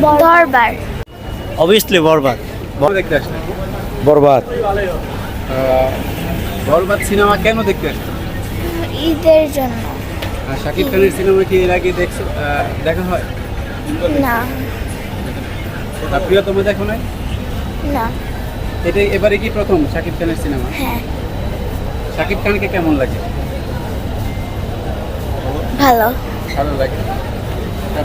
দরবার। অবভিয়াসলি বরবাদ। দেখতে আসলেন? বরবাদ। বরবাদ সিনেমা কেন দেখতে আসলেন? ঈদের জন্য। শাকিব খানের সিনেমা কি এর আগে দেখা হয়? না প্রিয়তমা দেখো নাই? না। এটা এবারে কি প্রথম শাকিব খানের সিনেমা? হ্যাঁ, শাকিব খানকে কেমন লাগে? ভালো। ভালো লাগে।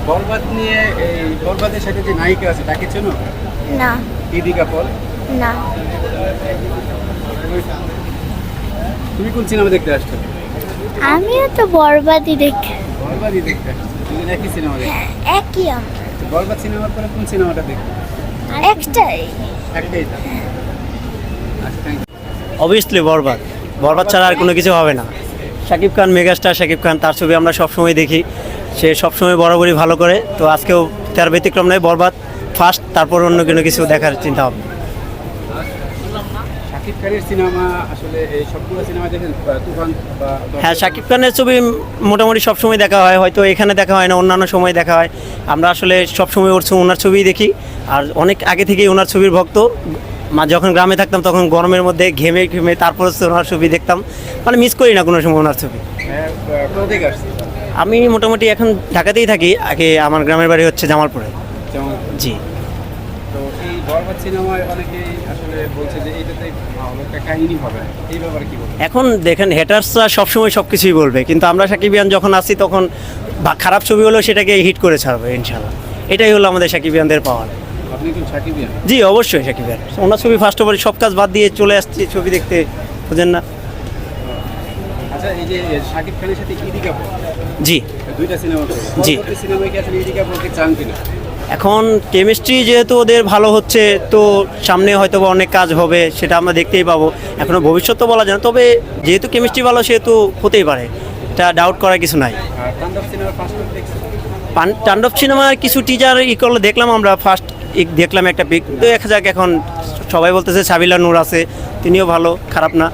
বরবাদ নিয়ে এই বরবাদের সাথে যে নায়িকা আছে তাকে চেনো? না। ইদি কাপুর। না, তুমি কোন সিনেমা দেখতে আসছো? আমিও তো বরবাদই দেখি। বরবাদই দেখতে আসছো। দুজন একই সিনেমা দেখতে। হ্যাঁ, একই আমার। বরবাদ সিনেমার পরে কোন সিনেমাটা দেখবে? একটাই। একটাই তো। আচ্ছা, থ্যাংক ইউ। অবভিয়াসলি বরবাদ। বরবাদ ছাড়া আর কোনো কিছু হবে না। শাকিব খান মেগাস্টার, শাকিব খান, তার ছবি আমরা সবসময় দেখি। সে সবসময় বরাবরই ভালো করে, তো আজকেও তার ব্যতিক্রম নেই। বরবাদ ফার্স্ট, তারপর অন্য কোনো কিছু দেখার চিন্তা হবে। শাকিব খানের সিনেমা আসলে এই সবগুলো সিনেমা দেখেন? তুফান বা হ্যাঁ, শাকিব খানের ছবি মোটামুটি সবসময় দেখা হয়, হয়তো এখানে দেখা হয় না, অন্যান্য সময় দেখা হয়। আমরা আসলে সবসময় ওনার ছবিই দেখি, আর অনেক আগে থেকেই ওনার ছবির ভক্ত। যখন গ্রামে থাকতাম তখন গরমের মধ্যে ঘেমে ঘেমে তারপর হচ্ছে ওনার ছবি দেখতাম, মানে মিস করি না কোনো সময় ওনার ছবি। হ্যাঁ, কোথা থেকে আসছে? আমি মোটামুটি এখন ঢাকাতেই থাকি, আগে আমার গ্রামের বাড়ি হচ্ছে জামালপুরে। যেমন জি। তো এই বরবাদ সিনেমায় অনেকেই আসলে বলছে যে এইটাতে ভালো একটা কাহিনী হবে, এই ব্যাপারে কি বলবেন? এখন দেখেন, হেটার্সরা সবসময় সব কিছুই বলবে, কিন্তু আমরা সাকিবিয়ান যখন আসি তখন খারাপ ছবি হলেও সেটাকে হিট করে ছাড়বে ইনশাল্লাহ। এটাই হলো আমাদের সাকিবিয়ানদের পাওয়ার। আপনি কি সাকিবিয়ান? জি, অবশ্যই সাকিবিয়ান। ওনার ছবি ফার্স্ট অফ অল সব কাজ বাদ দিয়ে চলে আসছি ছবি দেখতে, বুঝেন না? আচ্ছা, এই যে শাকিব খানের সাথে ইদি কাপুর, জি দুইটা সিনেমা করে, জি। পরবর্তী সিনেমায় কি আসলে ইদি কাপুরকে চান কিনা? এখন কেমিস্ট্রি যেহেতু ওদের ভালো হচ্ছে, তো সামনে হয়তো বা অনেক কাজ হবে, সেটা আমরা দেখতেই পাবো। এখনও ভবিষ্যৎ তো বলা যায় না, তবে যেহেতু কেমিস্ট্রি ভালো সেহেতু হতেই পারে, এটা ডাউট করার কিছু নাই। আর তাণ্ডব সিনেমার ফার্স্ট লুক দেখছেন? তাণ্ডব সিনেমার কিছু টিজার করলে দেখলাম, আমরা ফার্স্ট দেখলাম একটা পিক, তো দেখা যাক। এখন সবাই বলতেছে সাবিলা নূর আছে, তিনিও ভালো, খারাপ না।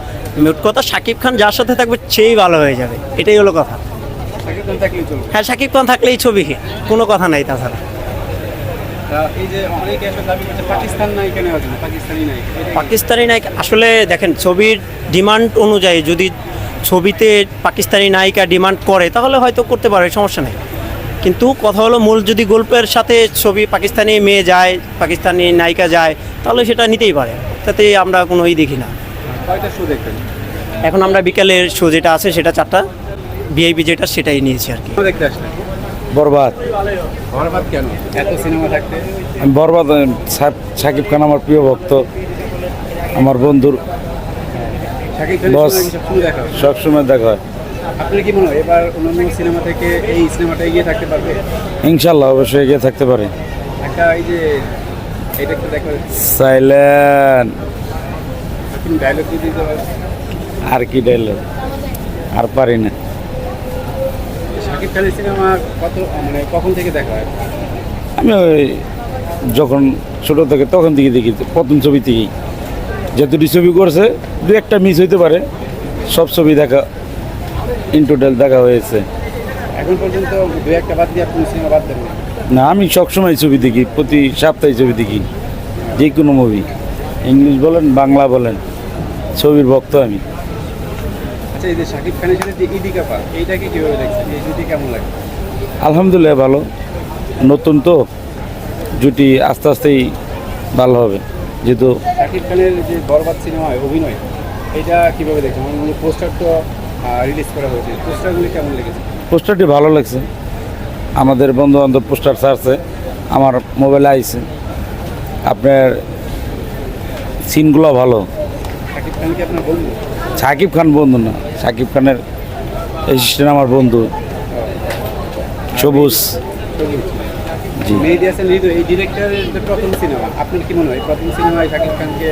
মোট কথা শাকিব খান যার সাথে থাকবে সেই ভালো হয়ে যাবে, এটাই হলো কথা। শাকিব খান থাকলেই চলবে। হ্যাঁ, শাকিব খান থাকলেই ছবি hit, কোনো কথা নাই তাছাড়া। এই যে অনেকে আসলে দাবি করছে পাকিস্তান নায়িকা নেওয়ার জন্য, পাকিস্তানি নায়িকা, পাকিস্তানি নায়িকা আসলে দেখেন, ছবির ডিমান্ড অনুযায়ী যদি ছবিতে পাকিস্তানি নায়িকা ডিমান্ড করে তাহলে হয়তো করতে পারে, সমস্যা নেই। কিন্তু কথা হলো, মূল যদি গল্পের সাথে ছবি পাকিস্তানি মেয়ে যায়, পাকিস্তানি নায়িকা যায়, তাহলে সেটা নিতেই পারে, তাতে আমরা কোনো দেখি না। কয়টা শো দেখবেন? এখন আমরা বিকালের শো যেটা আছে সেটা 4টা, ভিআইপি যেটা সেটাই নিয়েছি আর কি। দেখতে আসলেন? বরবাদ। বরবাদ কেন? এত সিনেমা থাকতে আমি বরবাদ। শাকিব খান আমার প্রিয় ভক্ত, আমার বন্ধুর শাকিব খানের বস। সিনেমা সবসময় দেখা হয়। সবসময় দেখা হয়। আপনার কি মনে হয় এবার অন্যান্য সিনেমা থেকে এই সিনেমাটা এগিয়ে থাকতে পারবে? ইনশাল্লাহ অবশ্যই এগিয়ে থাকতে পারে। একটা এই যে এটা একটু দেখা, সাইলেন্ট। আপনি ডায়লগ দিয়ে দিতে পারেন? আর কি ডায়লগ, আর পারি না। শাকিব খানের সিনেমা কখন থেকে দেখা হয়? আমি ওই যখন ছোটো থেকে তখন থেকে দেখি, প্রথম ছবি থেকেই। যতটি ছবি করছে, দু একটা মিস হইতে পারে, সব ছবি দেখা ইন টোটাল দেখা হয়েছে। এখন পর্যন্ত দু একটা বাদ দিয়ে আপনি সিনেমা বাদ দেন না? না, আমি সবসময় ছবি দেখি, প্রতি সপ্তাহে ছবি দেখি, যে কোনো মুভি, ইংলিশ বলেন বাংলা বলেন, ছবির ভক্ত আমি। আচ্ছা, এই যে শাকিব খানের সাথে যে ইদি কাপুর, এইটাকে কীভাবে দেখছেন? এই জুটি কেমন লাগে? আলহামদুলিল্লাহ ভালো, নতুন তো জুটি, আস্তে আস্তেই ভালো হবে। যেহেতু শাকিব খানের যে বরবাদ সিনেমায় অভিনয়, এটা কীভাবে দেখছেন? আমার পোস্টার তো রিলিজ করা হয়েছে, পোস্টারগুলি কেমন লেগেছে? পোস্টারটি ভালো লাগছে, আমাদের বন্ধু বান্ধব পোস্টার ছাড়ছে, আমার মোবাইলে আইছে। আপনার সিনগুলো ভালো। শাকিব খান কি আপনার বন্ধু? শাকিব খান বন্ধু না, শাকিব খানের অ্যাসিস্ট্যান্ট আমার বন্ধু সবুজ। জি। মেহেদী হাসান হৃদয়, এই ডিরেক্টরের যে প্রথম সিনেমা, আপনার কি মনে হয় প্রথম সিনেমায় শাকিব খানকে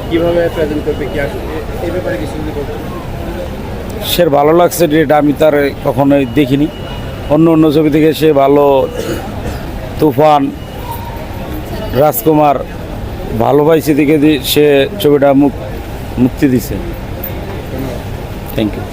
কীভাবে প্রেজেন্ট করবে, কি আসলে এই ব্যাপারে কিছু যদি বলতেন? সে ভালো লাগছে, এটা আমি তার কখনোই দেখিনি। অন্য ছবি থেকে সে ভালো, তুফান, রাজকুমার ভালো পাইছে দেখে সে ছবিটা মুক্তি দিছে। Thank you.